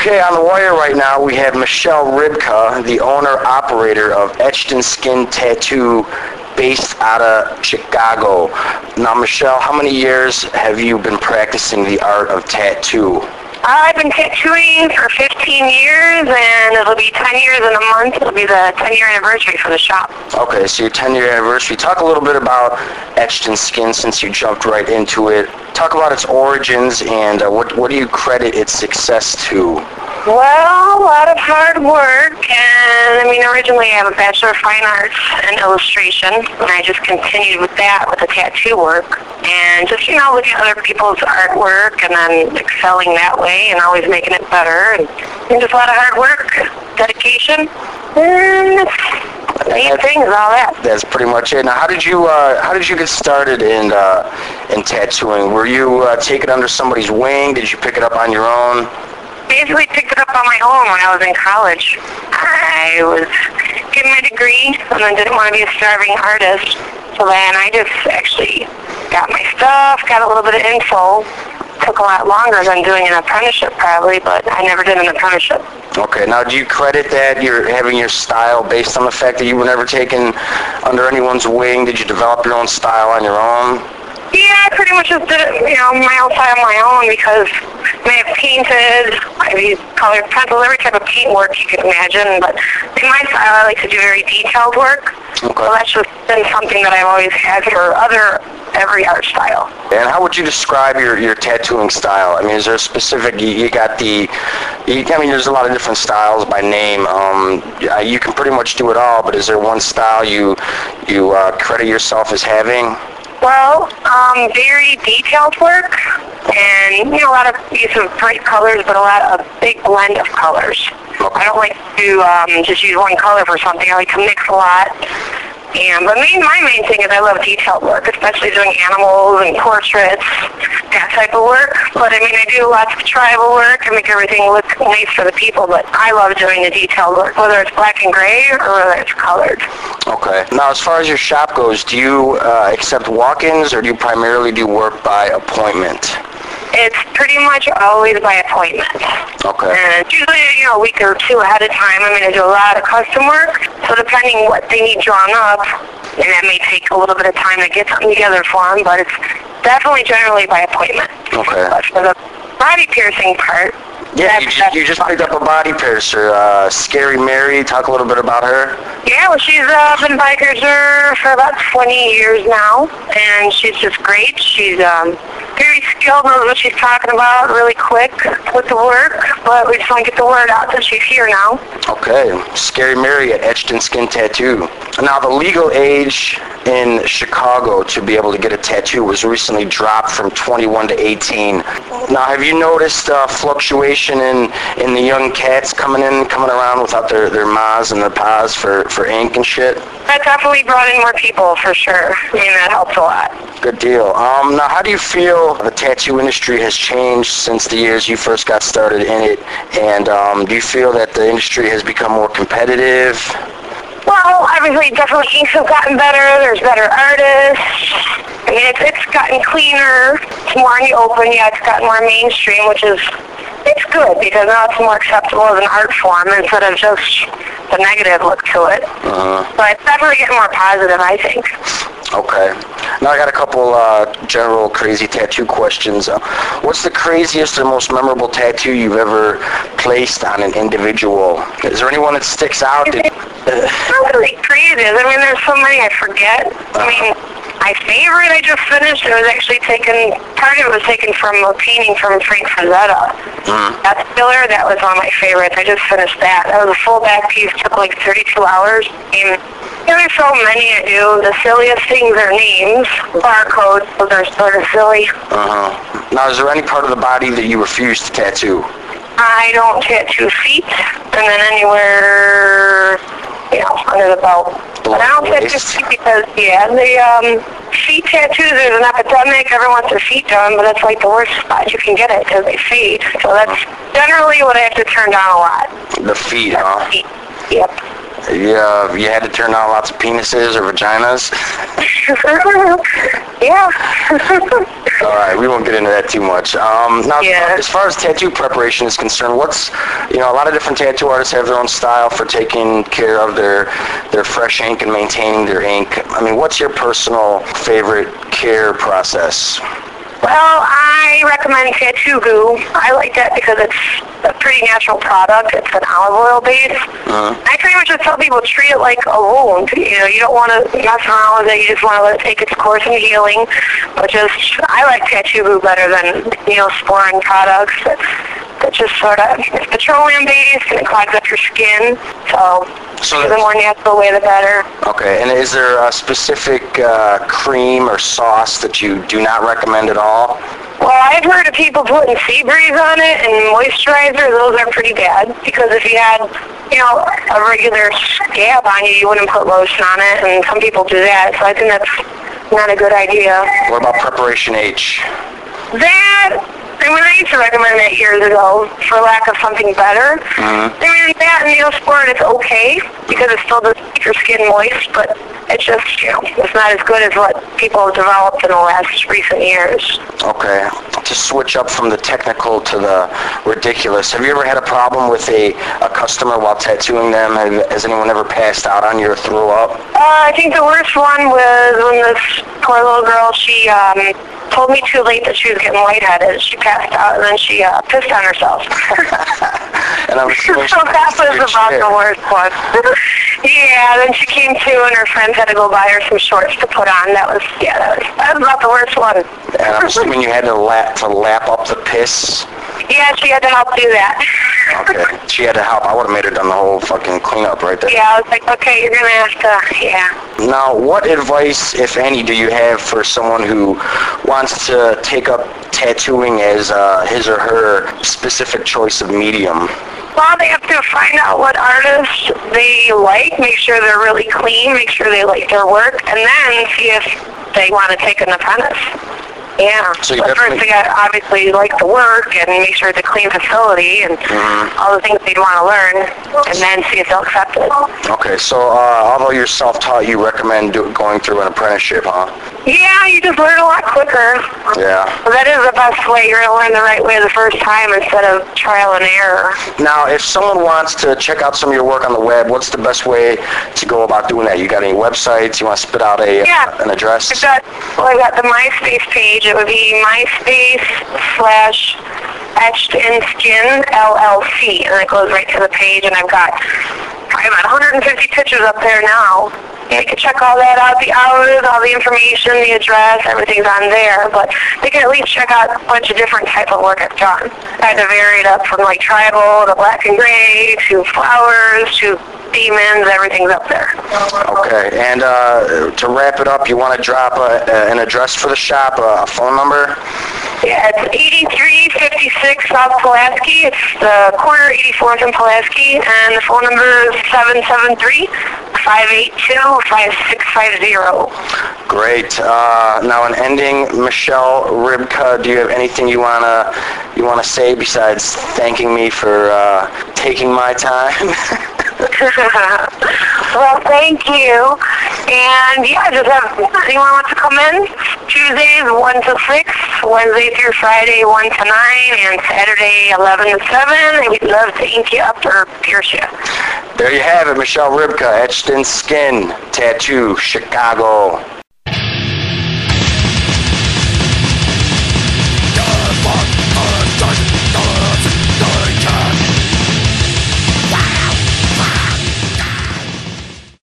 Okay, on the wire right now we have Michelle Rybka, the owner-operator of Etched Skin Tattoo based out of Chicago. Now, Michelle, how many years have you been practicing the art of tattoo? I've been tattooing for 15 years, and it'll be 10 years in a month. It'll be the 10-year anniversary for the shop. Okay, so your 10-year anniversary. Talk a little bit about Etched Skin since you jumped right into it. Talk about its origins and what do you credit its success to? Well, a lot of hard work, and originally I have a Bachelor of Fine Arts in illustration, and I just continued with that, with the tattoo work, and just, looking at other people's artwork and then excelling that way and always making it better, and just a lot of hard work, dedication, and main things, all that. That's pretty much it. Now, how did you get started in tattooing? Were you taken under somebody's wing? Did you pick it up on your own? Basically picked it up on my own when I was in college. I was getting my degree and then didn't want to be a starving artist. So then I just actually got my stuff, got a little bit of info. Took a lot longer than doing an apprenticeship probably, but I never did an apprenticeship. Okay, now do you credit that you're having your style based on the fact that you were never taken under anyone's wing? Did you develop your own style on your own? Yeah, I pretty much just did it, my own style on my own because I've painted, I've used colored pencils, every type of paint work you can imagine, but in my style I like to do very detailed work. Okay. So that's just been something that I've always had for every art style. And how would you describe your tattooing style? Is there a specific, there's a lot of different styles by name. You can pretty much do it all, but is there one style you credit yourself as having? Well, very detailed work, and a lot of use of bright colors, but a big blend of colors. Okay. I don't like to just use one color for something. I like to mix a lot. But my main thing is I love detailed work, especially doing animals and portraits, that type of work. But I do lots of tribal work and make everything look nice for the people, but I love doing the detailed work, whether it's black and gray or whether it's colored. Okay. Now, as far as your shop goes, do you accept walk-ins or do you primarily do work by appointment? It's pretty much always by appointment. Okay. And usually, a week or two ahead of time. I do a lot of custom work, so depending what they need drawn up, and that may take a little bit of time to get something together for them, but it's definitely generally by appointment. Okay. But for the body piercing part, yeah, you just picked up a body piercer, Scary Mary. Talk a little bit about her. Yeah, well, she's been a body piercer for about 20 years now, and she's just great. She's very skilled, knows what she's talking about, really quick with the work, but we just want to get the word out that she's here now. Okay, Scary Mary at Etched Skin Tattoo. Now, the legal age in Chicago to be able to get a tattoo was recently dropped from 21 to 18. Now, have you noticed fluctuation in the young cats coming around without their mas and their pas for ink and shit? That definitely brought in more people, for sure. That helps a lot. Good deal. Now, how do you feel the tattoo industry has changed since the years you first got started in it? And do you feel that the industry has become more competitive? Well, obviously, definitely inks have gotten better. There's better artists. It's gotten cleaner. It's more in the open. Yeah, it's gotten more mainstream, it's good because now it's more acceptable as an art form instead of just the negative look to it. But it's definitely getting more positive, I think. Okay. Now I got a couple general crazy tattoo questions. What's the craziest or most memorable tattoo you've ever placed on an individual? Is there anyone that sticks out? Not really crazy. There's so many I forget. My favorite I just finished, it was actually part of it was taken from a painting from Frank Frazetta. That's killer. That was one of my favorites. I just finished that. That was a full back piece, took like 32 hours. There's so many I do. The silliest things are names. Barcodes, those are sort of silly. Now, is there any part of the body that you refuse to tattoo? I don't tattoo feet, and then anywhere, under the belt. But I don't tattoo feet because, the feet tattoos, there's an epidemic. Everyone wants their feet done, but that's like the worst spot you can get it because they fade. So that's generally what I have to turn down a lot. The feet, huh? Feet. Yep. You had to turn down lots of penises or vaginas? Yeah. All right, we won't get into that too much. Now, as far as tattoo preparation is concerned, a lot of different tattoo artists have their own style for taking care of their fresh ink and maintaining their ink. I mean, what's your personal favorite care process? Well, I recommend tattoo goo. I like that because it's a pretty natural product. It's an olive oil base. I pretty much just tell people treat it like a wound. You don't want to mess around with it. You just want to let it take its course in healing. But I like tattoo goo better than Neosporin products. That just sort of, it's petroleum based and it clogs up your skin. So the more natural way, the better. Okay, and is there a specific cream or sauce that you do not recommend at all? Well, I've heard of people putting sea breeze on it and moisturizer. Those are pretty bad because if you had, a regular scab on you, you wouldn't put lotion on it, and some people do that. So I think that's not a good idea. What about Preparation H? I used to recommend that years ago for lack of something better. That and Neosporin, it's okay because it still does keep your skin moist, but it's just, it's not as good as what people have developed in the last recent years. Okay. To switch up from the technical to the ridiculous, have you ever had a problem with a customer while tattooing them? Has anyone ever passed out on you or threw up? I think the worst one was when this poor little girl, she told me too late that she was getting lightheaded. She passed out and then she pissed on herself. And I'm assuming so that was about the worst one. Yeah, then she came to and her friends had to go buy her some shorts to put on. That was about the worst one. And I'm assuming you had to lap up the piss? Yeah, she had to help do that. Okay, she had to help. I would have made her done the whole fucking cleanup right there. Yeah, I was like, okay, you're going to have to, Now, what advice, if any, do you have for someone who wants to take up tattooing as his or her specific choice of medium? Well, they have to find out what artists they like, make sure they're really clean, make sure they like their work, and then see if they want to take an apprentice. Yeah. So but first they got to obviously like the work and make sure it's a clean facility and all the things they'd want to learn, and then see if they'll accept it. Okay, so although you're self-taught, you recommend going through an apprenticeship, huh? Yeah, you just learn a lot quicker. Yeah. Well, that is the best way. You're going to learn the right way the first time instead of trial and error. Now, if someone wants to check out some of your work on the web, what's the best way to go about doing that? You got any websites? You want to spit out an address? I got the MySpace page. It would be MySpace/Etched Skin LLC, and it goes right to the page, and I've got probably about 150 pictures up there now. You can check all that out, the hours, all the information, the address, everything's on there, but they can at least check out a bunch of different type of work I've done. I had to vary it up from like tribal to black and gray to flowers to demons, everything's up there. Okay, and to wrap it up, you want to drop an address for the shop, a phone number? Yeah, it's 8356 South Pulaski. It's the corner 84th and Pulaski, and the phone number is 773-582-5650. Great. Now, in ending, Michelle Rybka, do you have anything you wanna say besides thanking me for taking my time? Well, thank you. And just have anyone wants to come in. Tuesdays 1 to 6, Wednesday through Friday 1 to 9, and Saturday 11 to 7. And we'd love to ink you up or pierce you. There you have it, Michelle Rybka, Etched Skin Tattoo, Chicago.